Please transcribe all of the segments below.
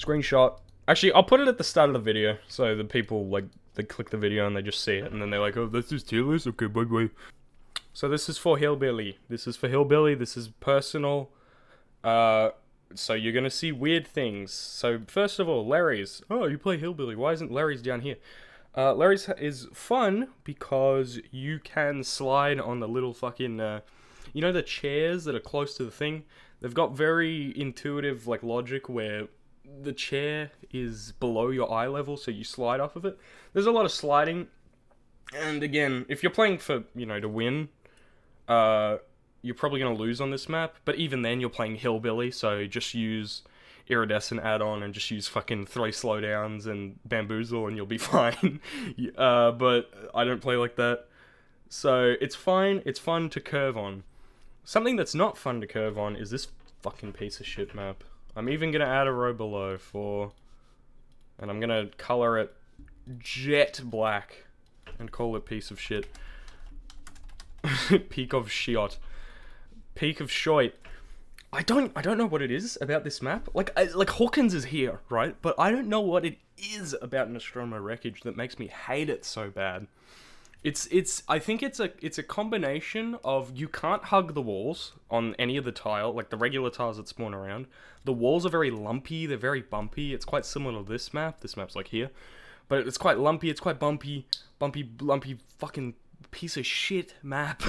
Screenshot. Actually, I'll put it at the start of the video, so the people, like, they click the video and they just see it, and then they're like, oh, this is tier list? Okay, bye-bye. So this is for hillbilly. This is for hillbilly. This is personal. So you're gonna see weird things. So first of all, Larry's. Oh, you play hillbilly. Why isn't Larry's down here? Larry's is fun because you can slide on the little fucking, you know, the chairs that are close to the thing? They've got very intuitive, like, logic where the chair is below your eye level, so you slide off of it. There's a lot of sliding, and again, if you're playing for, you know, to win, you're probably going to lose on this map, but even then, you're playing hillbilly, so just use iridescent add-on and just use fucking 3 slowdowns and bamboozle and you'll be fine. But I don't play like that. So, it's fine, it's fun to curve on. Something that's not fun to curve on is this fucking piece of shit map. I'm even gonna add a row below and I'm gonna color it jet black and call it piece of shit. Peak of shit. Peak of shite. I don't know what it is about this map. Like Hawkins is here, right? But I don't know what it is about Nostromo Wreckage that makes me hate it so bad. I think it's a combination of you can't hug the walls on any of the tile, like the regular tiles that spawn around. The walls are very lumpy, they're very bumpy. It's quite similar to this map. This map's like here. But it's quite lumpy, it's quite bumpy, lumpy fucking piece of shit map.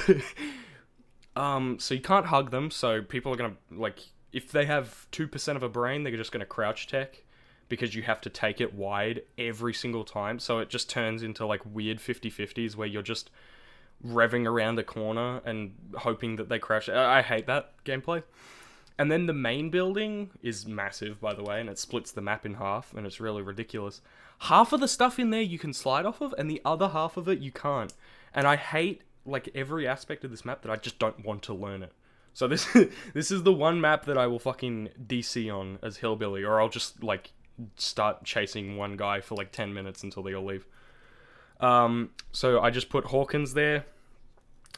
So you can't hug them, so people are gonna, like, if they have 2% of a brain, they're just gonna crouch tech, because you have to take it wide every single time, so it just turns into, like, weird 50-50s where you're just revving around the corner and hoping that they crash. I hate that gameplay. And then the main building is massive, by the way, and it splits the map in half, and it's really ridiculous. Half of the stuff in there you can slide off of, and the other half of it you can't. And I hate, like, every aspect of this map that I just don't want to learn it. So this is the one map that I will fucking DC on as hillbilly, or I'll just, like, start chasing one guy for like 10 minutes until they all leave. So I just put Hawkins there.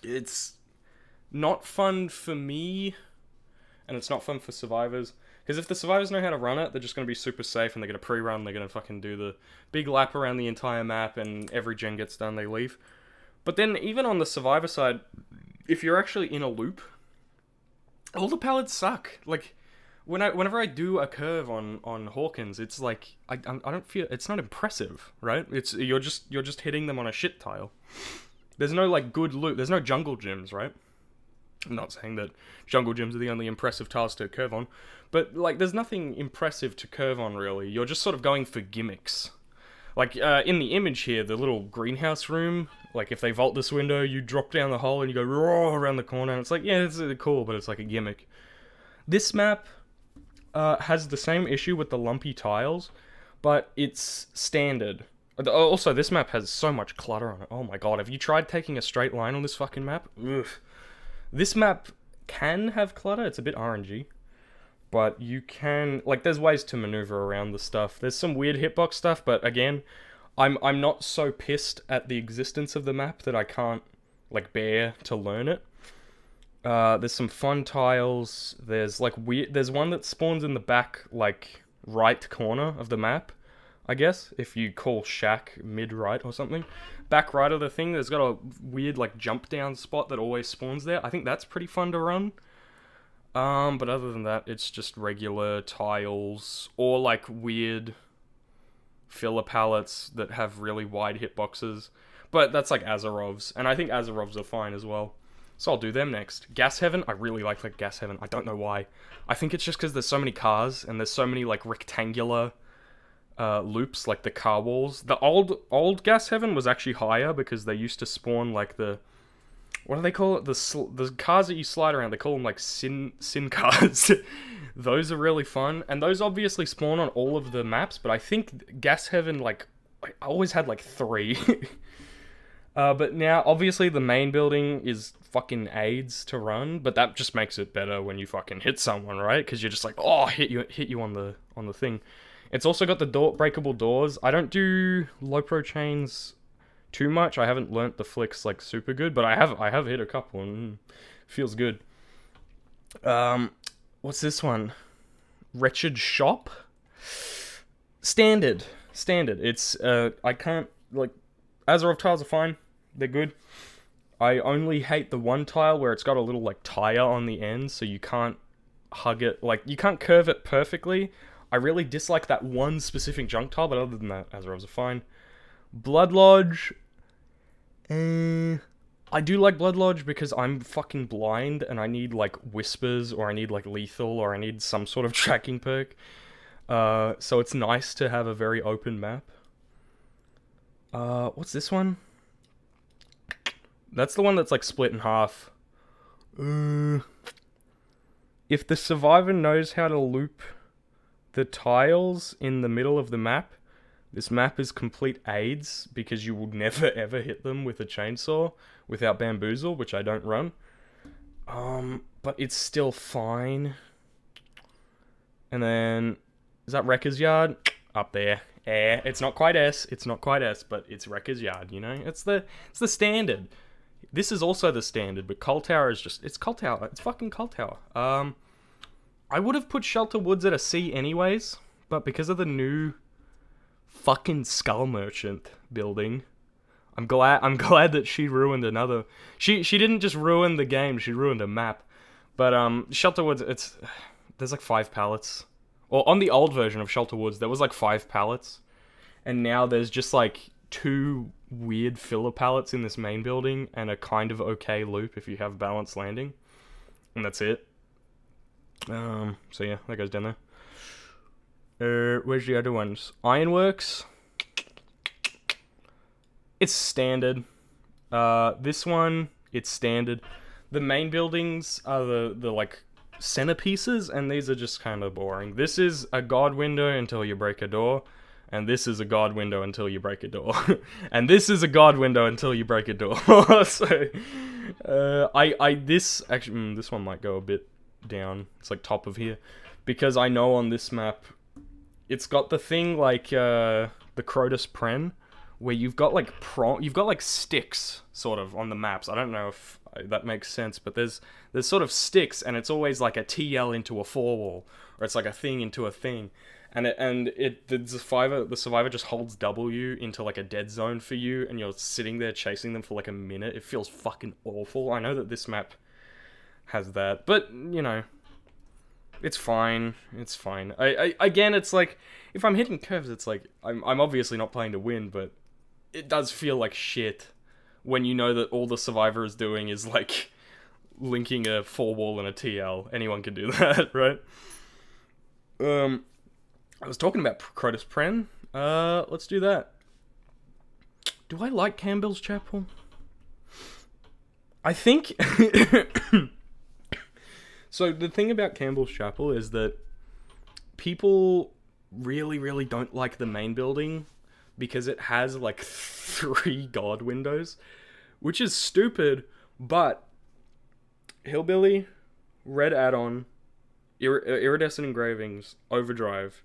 It's not fun for me, and it's not fun for survivors, because if the survivors know how to run it, they're just going to be super safe, and they're going to pre-run, they're going to fucking do the big lap around the entire map, and every gen gets done, they leave. But then, even on the survivor side, if you're actually in a loop, all the pallets suck. Like, whenever I do a curve on Hawkins, it's like I don't feel, it's not impressive, right? It's you're just hitting them on a shit tile. There's no, like, good loop. There's no jungle gyms, right? I'm not saying that jungle gyms are the only impressive tiles to curve on, but, like, there's nothing impressive to curve on, really. You're just sort of going for gimmicks. Like, in the image here, the little greenhouse room, like, if they vault this window, you drop down the hole and you go roar around the corner, and it's like, yeah, it's cool, but it's like a gimmick. This map has the same issue with the lumpy tiles, but it's standard. Also, this map has so much clutter on it. Oh my god, have you tried taking a straight line on this fucking map? Ugh. This map can have clutter, it's a bit RNG. But you can, like, there's ways to maneuver around the stuff. There's some weird hitbox stuff, but again, I'm not so pissed at the existence of the map that I can't, like, bear to learn it. There's some fun tiles. There's, like, there's one that spawns in the back, like, right corner of the map, I guess, if you call Shack mid-right or something. Back right of the thing, there's got a weird, like, jump down spot that always spawns there. I think that's pretty fun to run. But other than that, it's just regular tiles, or, like, weird filler pallets that have really wide hitboxes. But that's like Azerovs, and I think Azerovs are fine as well. So I'll do them next. Gas Heaven, I really like Gas Heaven. I don't know why. I think it's just because there's so many cars, and there's so many, like, rectangular loops, like the car walls. The old Gas Heaven was actually higher, because they used to spawn, like, the... What do they call it? The cars that you slide around, they call them, like, sin cars. Those are really fun, and those obviously spawn on all of the maps, but I think Gas Heaven, like, I always had, like, 3. But now, obviously, the main building is fucking AIDS to run, but that just makes it better when you fucking hit someone, right? Because you're just like, oh, hit you on the thing. It's also got the breakable doors. I don't do low pro chains too much. I haven't learnt the flicks, like, super good, but I have hit a couple, and feels good. What's this one? Wretched Shop? Standard. It's, I can't, like, Azeroth tiles are fine. They're good. I only hate the one tile where it's got a little, like, tire on the end, so you can't hug it, like, you can't curve it perfectly. I really dislike that one specific junk tile, but other than that, Azeroths are fine. Blood Lodge, I do like Blood Lodge because I'm fucking blind and I need, like, whispers, or I need, like, lethal, or I need some sort of tracking perk. So it's nice to have a very open map. What's this one? That's the one that's, like, split in half. If the survivor knows how to loop the tiles in the middle of the map, this map is complete AIDS, because you will never ever hit them with a chainsaw without bamboozle, which I don't run. But it's still fine. And then, is that Wrecker's Yard? Up there. It's not quite S, but it's Wrecker's Yard, you know? It's the standard. This is also the standard, but Coal Tower is just, it's Coal Tower. It's fucking Coal Tower. I would have put Shelter Woods at a C anyways, but because of the new fucking Skull Merchant building, I'm glad that she ruined another. She didn't just ruin the game, she ruined a map. But Shelter Woods, there's like 5 pallets. Or on the old version of Shelter Woods, there was like 5 pallets, and now there's just like 2 weird filler pallets in this main building and a kind of okay loop if you have balanced landing, and that's it. So yeah, that goes down there. Where's the other ones? Ironworks. It's standard. This one, it's standard. The main buildings are the like centerpieces, and these are just kind of boring. This is a guard window until you break a door, and this is a guard window until you break a door, and this is a guard window until you break a door. So, this one might go a bit down. It's like top of here, because I know on this map, it's got the thing like the Crotus Pren, where you've got like sticks sort of on the maps. I don't know if that makes sense, but there's sort of sticks, and it's always like a TL into a 4-wall, or it's like a thing into a thing, and the survivor just holds W into like a dead zone for you, and you're sitting there chasing them for like a minute. It feels fucking awful. I know that this map has that, but you know, it's fine. It's fine. Again, it's like, if I'm hitting curves, it's like I'm obviously not playing to win, but it does feel like shit when you know that all the survivor is doing is like linking a 4-wall and a TL. Anyone can do that, right? I was talking about Crotus Pren. Let's do that. Do I like Campbell's Chapel? I think so the thing about Campbell's Chapel is that people really, really don't like the main building because it has like 3 guard windows, which is stupid, but Hillbilly, Red Add-on, Iridescent Engravings, Overdrive,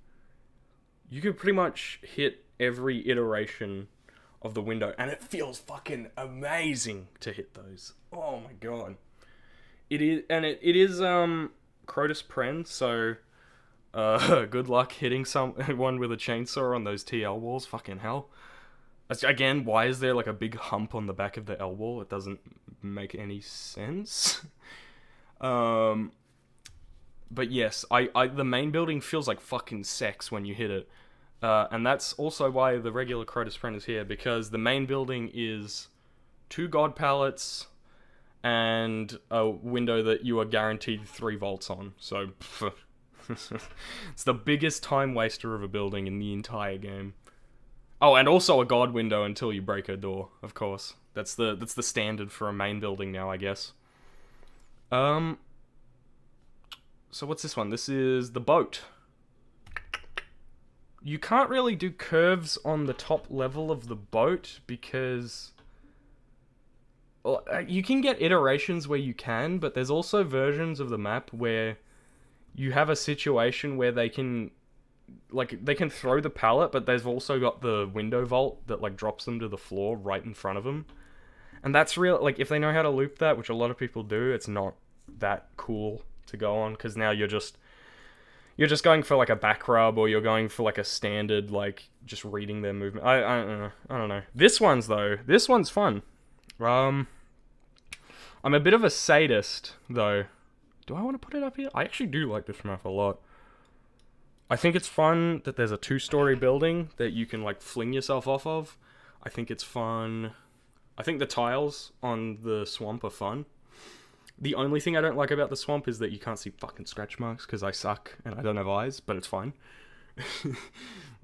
you can pretty much hit every iteration of the window, and it feels fucking amazing to hit those. Oh my god. It is, and it is Crotus Pren, so good luck hitting someone with a chainsaw on those TL walls. Fucking hell. Again, why is there like a big hump on the back of the L wall? It doesn't make any sense. But yes, the main building feels like fucking sex when you hit it. And that's also why the regular Crotus Pren is here, because the main building is 2 god pallets and a window that you are guaranteed 3 volts on. So, it's the biggest time waster of a building in the entire game. Oh, and also a god window until you break a door, of course. That's the standard for a main building now, I guess. So what's this one? This is the boat. You can't really do curves on the top level of the boat because, well, you can get iterations where you can, but there's also versions of the map where you have a situation where they can throw the pallet, but they've also got the window vault that like drops them to the floor right in front of them. And that's real, like, if they know how to loop that, which a lot of people do, it's not that cool to go on, because now you're you're just going for like a back rub, or you're going for like a standard, like just reading their movement. I don't know. I don't know. This one's fun. I'm a bit of a sadist though. Do I want to put it up here? I actually do like this map a lot. I think it's fun that there's a 2-story building that you can like fling yourself off of. I think it's fun. I think the tiles on the swamp are fun. The only thing I don't like about the swamp is that you can't see fucking scratch marks because I suck and I don't have eyes, but it's fine.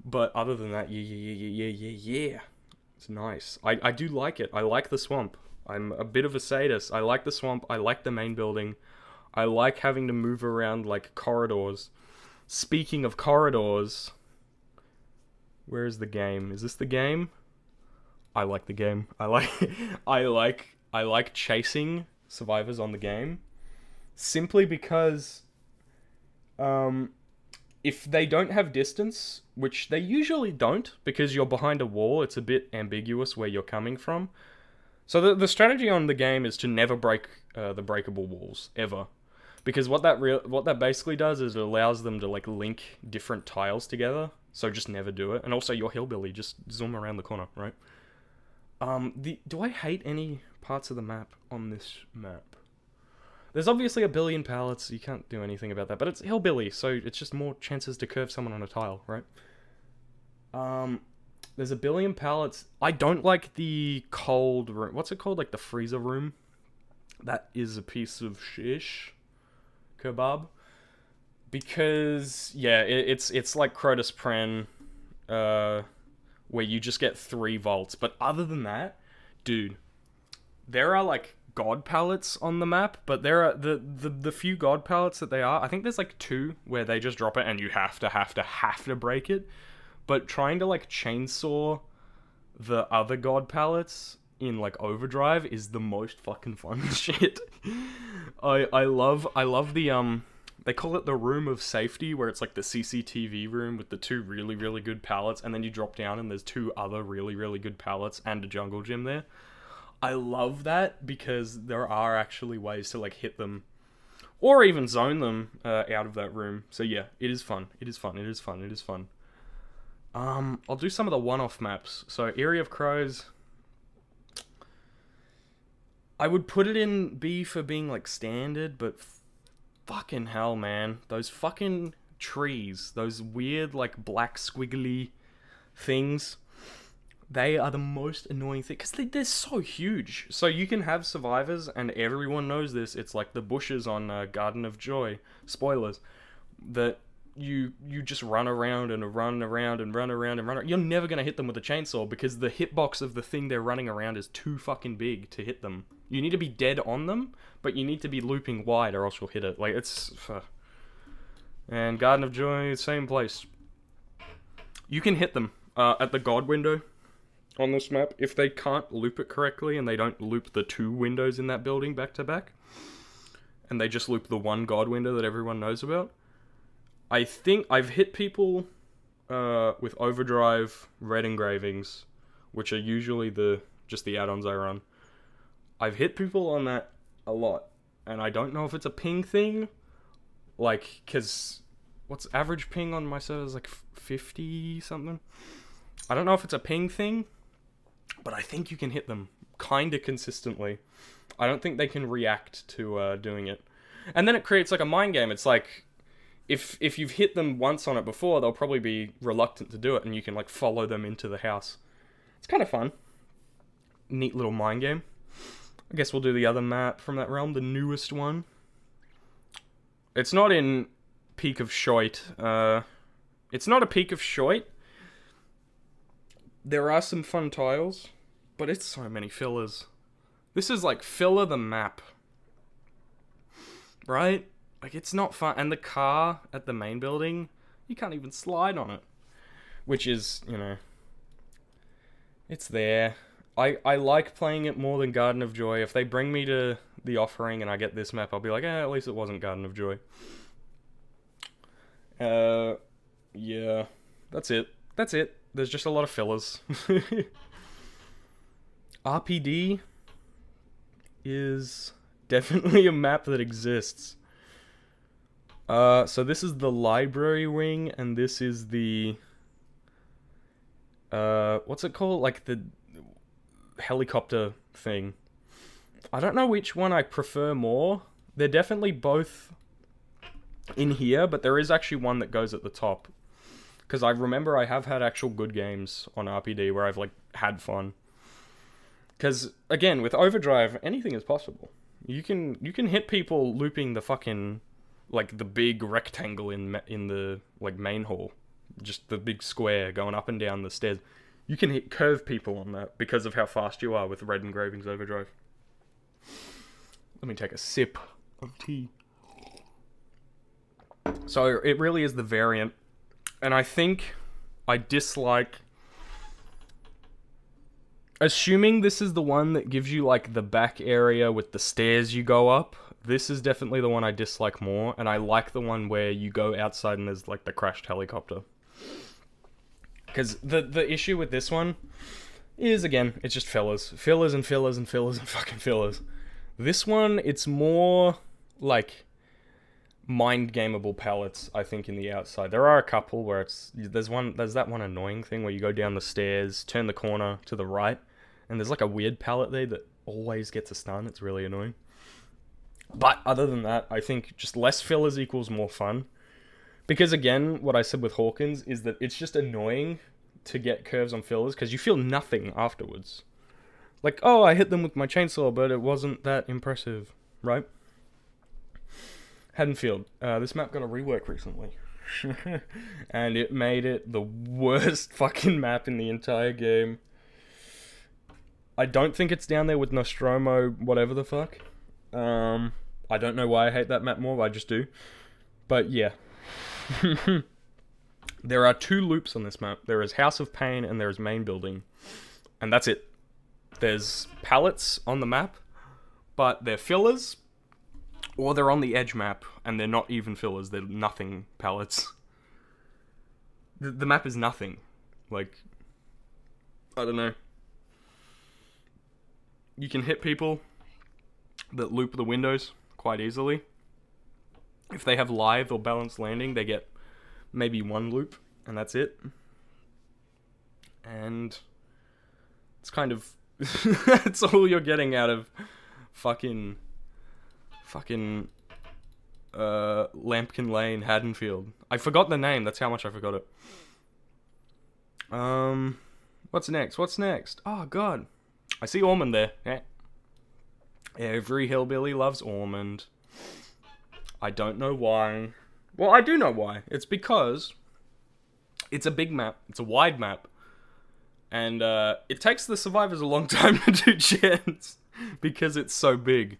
But other than that, yeah. It's nice. I do like it. I like the swamp. I'm a bit of a sadist. I like the swamp. I like the main building. I like having to move around like corridors. Speaking of corridors, where is the game? Is this the game? I like the game. I like chasing survivors on the game, simply because if they don't have distance, which they usually don't, because you're behind a wall, it's a bit ambiguous where you're coming from. So the strategy on the game is to never break the breakable walls ever, because what that basically does is it allows them to like link different tiles together. So just never do it. And also, you're hillbilly, just zoom around the corner, right? Do I hate any parts of the map on this map? There's obviously a billion pallets, you can't do anything about that, but it's hillbilly, so it's just more chances to curve someone on a tile, right? There's a billion pallets. I don't like the cold room. What's it called? Like the freezer room? That is a piece of shish kebab. Because, yeah, it's like Crotus Pren, where you just get 3 volts. But other than that, dude, there are like god pallets on the map, but there are the few god pallets that they are, I think there's like 2 where they just drop it and you have to break it. But trying to like chainsaw the other god pallets in like overdrive is the most fucking fun shit. I love the they call it the room of safety, where it's like the CCTV room with the 2 really, really good pallets, and then you drop down and there's 2 other really, really good pallets and a jungle gym there. I love that because there are actually ways to like hit them or even zone them out of that room. So yeah, it is fun. It is fun. It is fun. It is fun. I'll do some of the one-off maps. So Eyrie of Crows, I would put it in B for being like standard, but fucking hell, man. Those fucking trees, those weird like black squiggly things, they are the most annoying thing, because they're so huge. So you can have survivors, and everyone knows this, it's like the bushes on Garden of Joy, spoilers, that you just run around and run around and run around and run around. You're never going to hit them with a chainsaw, because the hitbox of the thing they're running around is too fucking big to hit them. You need to be dead on them, but you need to be looping wide or else you'll hit it. Like, it's... And Garden of Joy, same place. You can hit them at the God window on this map. If they can't loop it correctly and they don't loop the 2 windows in that building back to back, and they just loop the 1 God window that everyone knows about, I think I've hit people with overdrive red engravings, which are usually just the add-ons I run. I've hit people on that a lot, and I don't know if it's a ping thing, like, because what's average ping on my server is like 50 something. I don't know if it's a ping thing, but I think you can hit them kind of consistently. I don't think they can react to doing it. And then it creates like a mind game. It's like, if you've hit them once on it before, they'll probably be reluctant to do it, and you can like follow them into the house. It's kind of fun. Neat little mind game. I guess we'll do the other map from that realm, the newest one. It's not in Peak of Shoit. It's not a Peak of Shoit. There are some fun tiles, but it's so many fillers. This is like filler the map. Right? Like, it's not fun. And the car at the main building, you can't even slide on it. Which is, you know, it's there. I like playing it more than Garden of Joy. If they bring me to the offering and I get this map, I'll be like, at least it wasn't Garden of Joy. Yeah, that's it. That's it. There's just a lot of fillers. RPD is definitely a map that exists. So this is the library wing, and this is the what's it called? Like the helicopter thing. I don't know which one I prefer more. They're definitely both in here, but there is actually one that goes at the top. Because I remember I have had actual good games on RPD where I've like had fun. Because again, with Overdrive, anything is possible. You can hit people looping the fucking like the big rectangle in the like main hall, just the big square going up and down the stairs. You can hit curve people on that because of how fast you are with Red Engravings Overdrive. Let me take a sip of tea. So it really is the variant, and I think I dislike. Assuming this is the one that gives you like the back area with the stairs you go up, this is definitely the one I dislike more, and I like the one where you go outside and there's like the crashed helicopter. Because the issue with this one is, again, it's just fillers. Fillers and fillers and fillers and fucking fillers. This one, it's more like mind gameable pallets, I think, in the outside. There are a couple where there's that one annoying thing where you go down the stairs, turn the corner to the right, and there's like a weird pallet there that always gets a stun. It's really annoying. But other than that, I think just less fillers equals more fun. Because again, what I said with Hawkins is that it's just annoying to get curves on fillers because you feel nothing afterwards. Like, oh, I hit them with my chainsaw, but it wasn't that impressive, right? Haddonfield. This map got a rework recently. And it made it the worst fucking map in the entire game. I don't think it's down there with Nostromo, whatever the fuck. I don't know why I hate that map more, but I just do. But yeah. There are 2 loops on this map. There is House of Pain and there is Main Building. And that's it. There's pallets on the map, but they're fillers, or they're on the edge map, and they're not even fillers. They're nothing pallets. The map is nothing. Like, I don't know. You can hit people that loop the windows quite easily. If they have live or balanced landing, they get maybe 1 loop, and that's it. And it's kind of... that's all you're getting out of fucking Lampkin Lane, Haddonfield. I forgot the name, that's how much I forgot it. What's next? Oh god. I see Ormond there. Yeah. Every hillbilly loves Ormond. I don't know why. Well, I do know why. It's because it's a big map. It's a wide map. And it takes the survivors a long time to do gens because it's so big.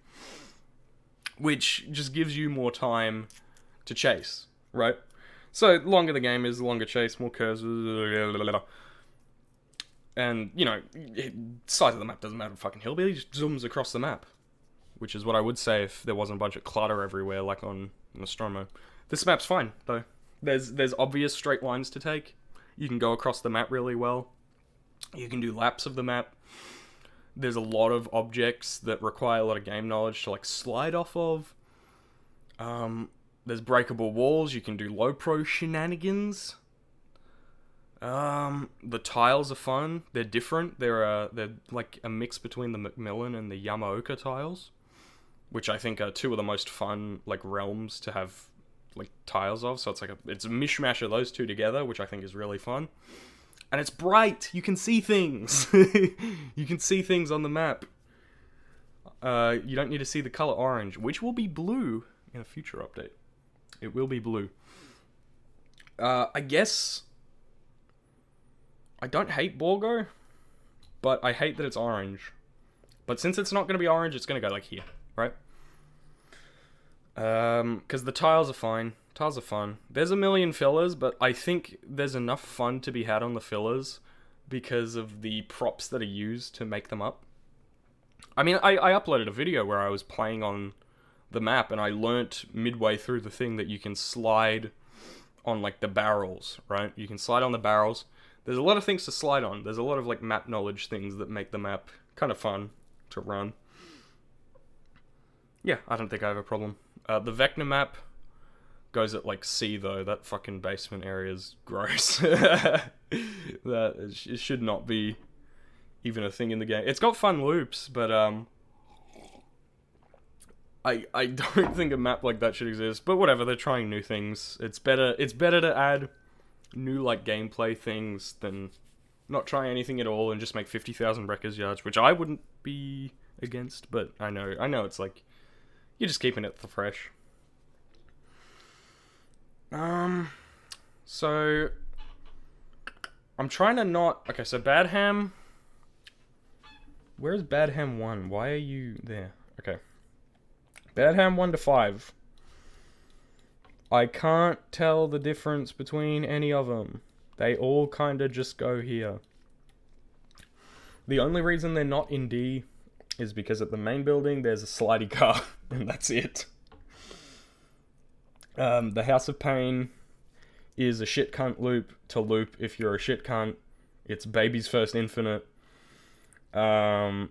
Which just gives you more time to chase, right? So, the longer the game is, the longer chase, more curves. And, you know, size of the map doesn't matter. Fucking hillbilly just zooms across the map. Which is what I would say if there wasn't a bunch of clutter everywhere like on Nostromo. This map's fine, though. There's obvious straight lines to take. You can go across the map really well. You can do laps of the map. There's a lot of objects that require a lot of game knowledge to like slide off of. There's breakable walls. You can do low pro shenanigans. The tiles are fun. They're different. They're like a mix between the Macmillan and the Yamaoka tiles, which I think are 2 of the most fun like realms to have like tiles of. So it's a mishmash of those 2 together, which I think is really fun. And it's bright. You can see things. You can see things on the map. You don't need to see the color orange, which will be blue in a future update. It will be blue. I guess I don't hate Borgo, but I hate that it's orange. But since it's not going to be orange, it's going to go like here, right? Because the tiles are fine. Tiles are fun. There's a million fillers, but I think there's enough fun to be had on the fillers because of the props that are used to make them up. I mean, I uploaded a video where I was playing on the map and I learnt midway through the thing that you can slide on like the barrels, right? You can slide on the barrels. There's a lot of things to slide on. There's a lot of like map knowledge things that make the map kind of fun to run. Yeah, I don't think I have a problem. The Vecna map, Goes at like C though. That fucking basement area is gross. It should not be even a thing in the game. It's got fun loops, but I don't think a map like that should exist. But whatever, they're trying new things. It's better to add new like gameplay things than not try anything at all and just make 50,000 wreckers yards, which I wouldn't be against. But I know it's like you're just keeping it fresh. So I'm trying to not... Okay, so Badham... Where's Badham 1? Why are you there? Okay. Badham 1 to 5. I can't tell the difference between any of them. They all kind of just go here. The only reason they're not in D is because at the main building there's a slidey car, and that's it. The House of Pain is a shit cunt loop to loop if you're a shit cunt. It's Baby's First Infinite. There's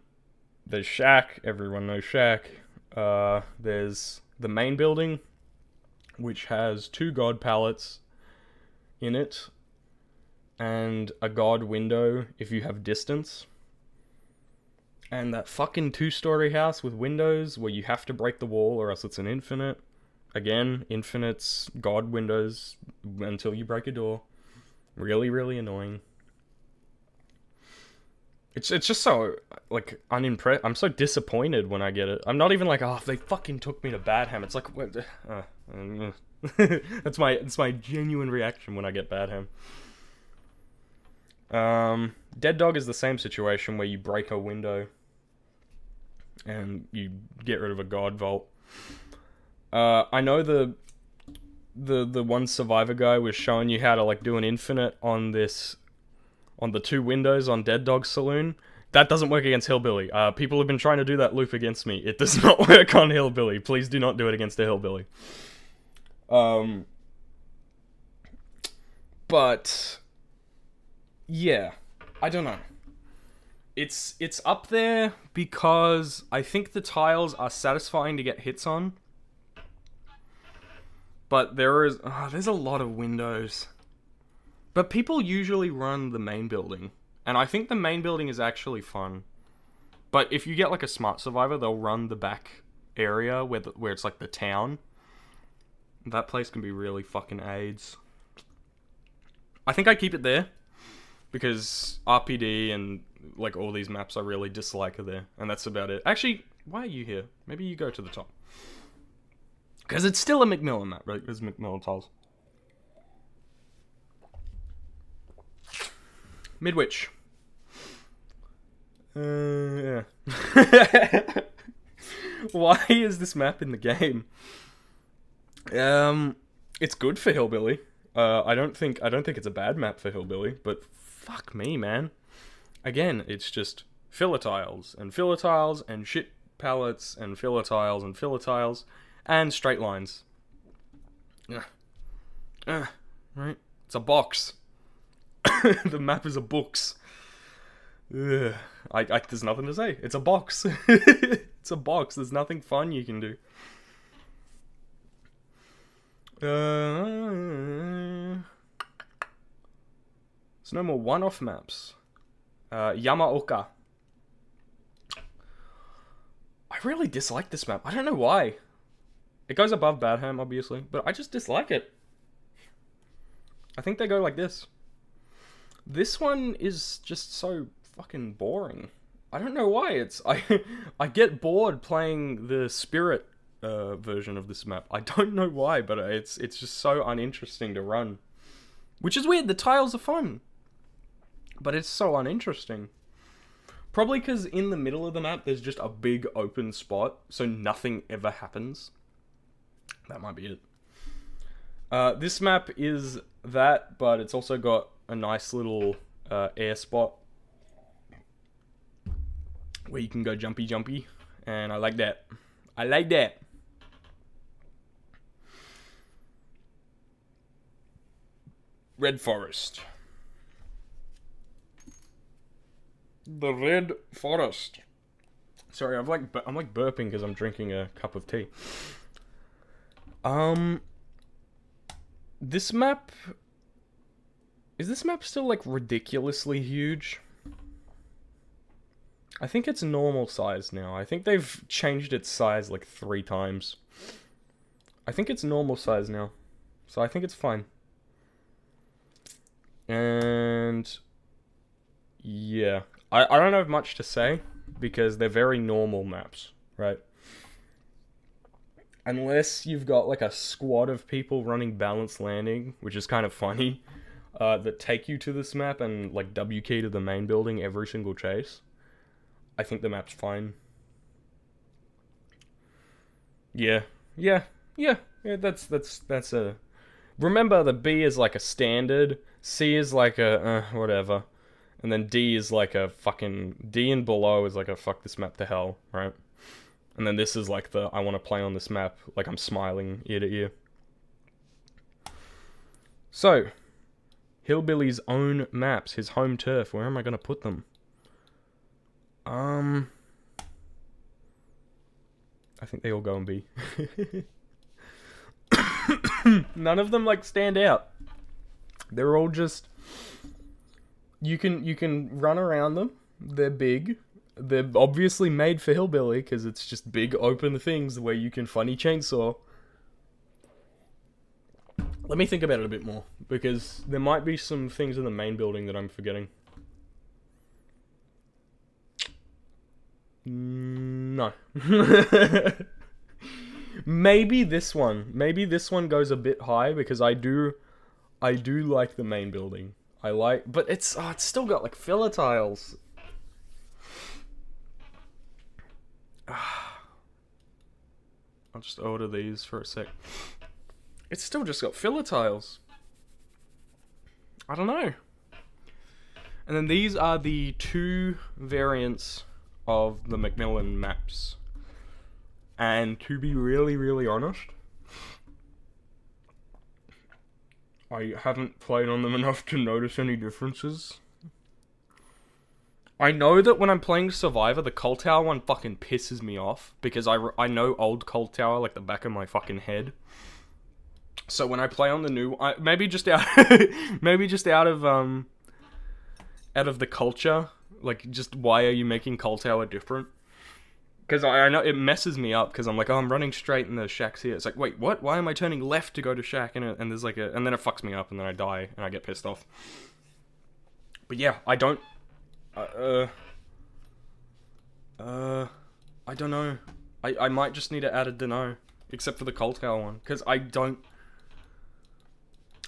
Shack. Everyone knows Shack. There's the main building, which has 2 god palettes in it, and a god window if you have distance. And that fucking 2-story house with windows where you have to break the wall or else it's an infinite. Again, infinites, god windows until you break a door. Really, really annoying. It's just so, like, unimpressed. I'm so disappointed when I get it. I'm not even like, oh, they fucking took me to Badham. It's like, that's my genuine reaction when I get Badham. Dead Dog is the same situation where you break a window and you get rid of a god vault. I know the one survivor guy was showing you how to like do an infinite on the 2 windows on Dead Dog's saloon. That doesn't work against Hillbilly. People have been trying to do that loop against me. It does not work on Hillbilly. Please do not do it against a Hillbilly. But yeah, I don't know. It's up there because I think the tiles are satisfying to get hits on. But there's a lot of windows. But people usually run the main building. And I think the main building is actually fun. But if you get like a smart survivor, they'll run the back area where it's like the town. That place can be really fucking AIDS. I think I keep it there. Because RPD and like all these maps I really dislike are there. And that's about it. Actually, why are you here? Maybe you go to the top. Because it's still a Macmillan map, right? There's Macmillan tiles. Midwich. Yeah. Why is this map in the game? It's good for Hillbilly. I don't think it's a bad map for Hillbilly, but fuck me, man. Again, it's just filler tiles and shit pallets and filler tiles and filler tiles and straight lines. Right? It's a box. The map is a box. There's nothing to say. It's a box. It's a box. There's nothing fun you can do. There's no more one-off maps. Yamaoka. I really dislike this map. I don't know why. It goes above Badham, obviously, but I just dislike it. I think they go like this. This one is just so fucking boring. I don't know why. I get bored playing the Spirit version of this map. I don't know why, but it's just so uninteresting to run. Which is weird. The tiles are fun, but it's so uninteresting. Probably because in the middle of the map there's just a big open spot, so nothing ever happens. That might be it. This map is that, but it's also got a nice little air spot where you can go jumpy, and I like that. I like that. Red Forest. The Red Forest. Sorry, I'm like burping because I'm drinking a cup of tea. This map... Is this map still, like, ridiculously huge? I think it's normal size now. I think they've changed its size, like, 3 times. I think it's normal size now. So I think it's fine. And... yeah. I don't have much to say, because they're very normal maps, right? Unless you've got, like, a squad of people running balanced landing, which is kind of funny. That take you to this map and, like, W key to the main building every single chase. I think the map's fine. Yeah, that's a... Remember, the B is, like, a standard, C is, like, a, whatever. And then D is, like, a fucking... D and below is, like, a fuck this map to hell, right? And then this is, like, the I want to play on this map, like, I'm smiling ear to ear. So... Hillbilly's own maps, his home turf. Where am I gonna put them? I think they all go in B. None of them, like, stand out. They're all just... You can run around them. They're big. They're obviously made for Hillbilly, because it's just big open things where you can funny chainsaw. Let me think about it a bit more, because there might be some things in the main building that I'm forgetting. No. Maybe this one. Maybe this one goes a bit high, because I do like the main building. But it's still got, like, filler tiles. I'll just order these for a sec. It's still just got filler tiles. I don't know. And then these are the 2 variants of the Macmillan maps. And to be really, really honest, I haven't played on them enough to notice any differences. I know that when I'm playing Survivor, the Coal Tower one fucking pisses me off, because I know old Coal Tower like the back of my fucking head. So when I play on the new, maybe just out of the culture, like, just why are you making Coal Tower different? Because I know it messes me up, because I'm like, oh, I'm running straight and the shack's here. It's like, wait, what? Why am I turning left to go to shack? And there's like and then it fucks me up, and then I die and I get pissed off. But yeah, I don't. I don't know. I might just need to add a dunno, except for the Coal Tower one, because I don't.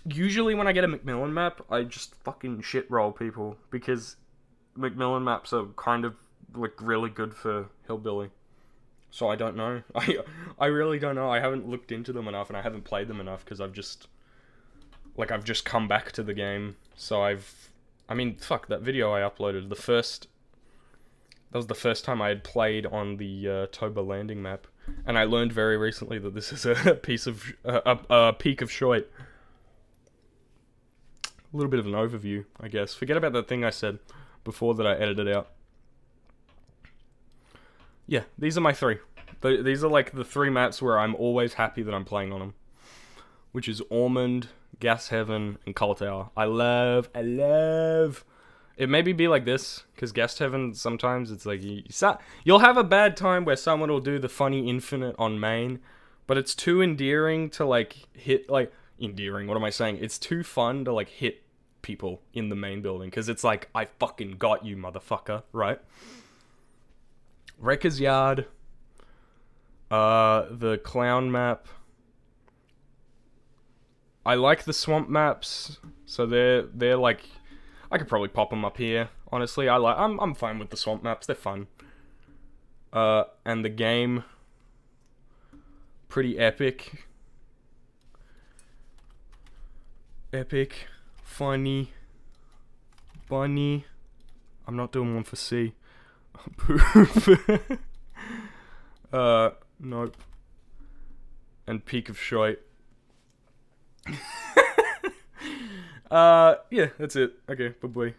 Usually when I get a Macmillan map, I just fucking shit roll people, because Macmillan maps are kind of, like, really good for Hillbilly. So I don't know. I really don't know. I haven't looked into them enough, and I haven't played them enough, because I've just come back to the game. So I mean, fuck, that video I uploaded, that was the first time I had played on the Toba landing map, and I learned very recently that this is a piece of, a peak of Shoit. A little bit of an overview, I guess. Forget about that thing I said before that I edited out. Yeah, these are my 3. These are, like, the 3 maps where I'm always happy that I'm playing on them. Which is Ormond, Gas Heaven, and Coal Tower. I love... It maybe be like this, because Gas Heaven, sometimes it's like... You'll have a bad time where someone will do the funny infinite on main, but it's too endearing to, like, hit, like... Endearing, what am I saying? It's too fun to, like, hit people in the main building, because it's like, I fucking got you, motherfucker, right? Wrecker's Yard, the Clown map. I like the Swamp maps, so they're like, I could probably pop them up here, honestly. I'm fine with the Swamp maps, they're fun. And the game, pretty epic. Epic, funny, bunny. I'm not doing one for C. Poof. Nope. And peak of Shoit. Yeah, that's it. Okay, bye-bye.